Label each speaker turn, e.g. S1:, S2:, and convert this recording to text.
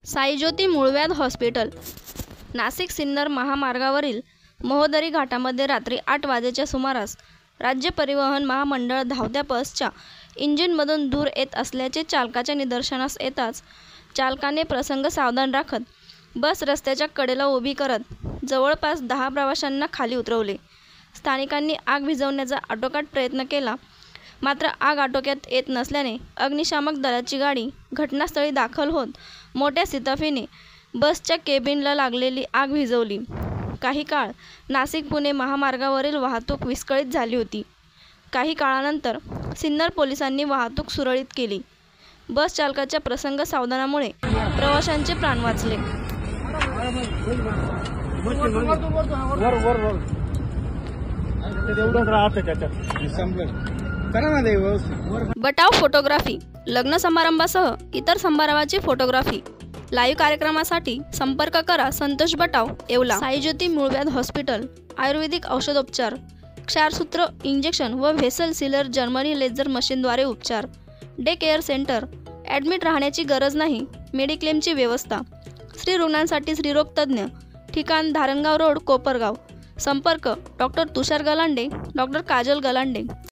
S1: साईज्योती मूळव्याध हॉस्पिटल, नाशिक सिन्नर महामार्गावरील महोदरी घाटामध्ये रात्री 8 वाजेच्या सुमारास राज्य परिवहन महामंडळ धावत्या बसच्या इंजिनमधून धूर येत असल्याचे चालकाच्या निदर्शनास येताच चालकाने प्रसंग सावधान राखत बस रस्त्याच्या कडेला उभी करत जवळपास 10 प्रवाशांना खाली उतरवले। स्थानिकांनी आग विझवण्याचा आटोकाट प्रयत्न केला, मात्र आग आटोक्यात येत नसल्याने अग्निशामक दलाची गाडी घटनास्थळी दाखल होत मोठ्या शिताफीने बसच्या केबिनला लागलेली आग विझवली। काही काळ नाशिक पुणे महामार्गावरील वाहतूक विस्कळीत झाली होती। काही काळानंतर सिन्नर पोलिसांनी वाहतूक सुरळीत केली। बस चालकाच्या प्रसंग सावधानामुळे प्रवाशांचे प्राण वाचले। बटाव फोटोग्राफी, लग्न समारंभासह इतर समारंभाची फोटोग्राफी, लाईव्ह कार्यक्रमासाठी संपर्क करा संतोष बटाव, येवला। साईज्योती मूळव्याध हॉस्पिटल, आयुर्वेदिक औषधोपचार, क्षारसूत्र इंजेक्शन व व्हेसल सीलर जर्मनी लेझर मशीनद्वारे उपचार, डे केअर सेंटर, ॲडमिट राहण्याची गरज नाही, मेडिक्लेमची व्यवस्था, स्त्री रुग्णांसाठी स्त्रीरोग तज्ज्ञ, ठिकाण धारणगाव रोड, कोपरगाव। संपर्क डॉक्टर तुषार गलांडे, डॉक्टर काजल गलांडे।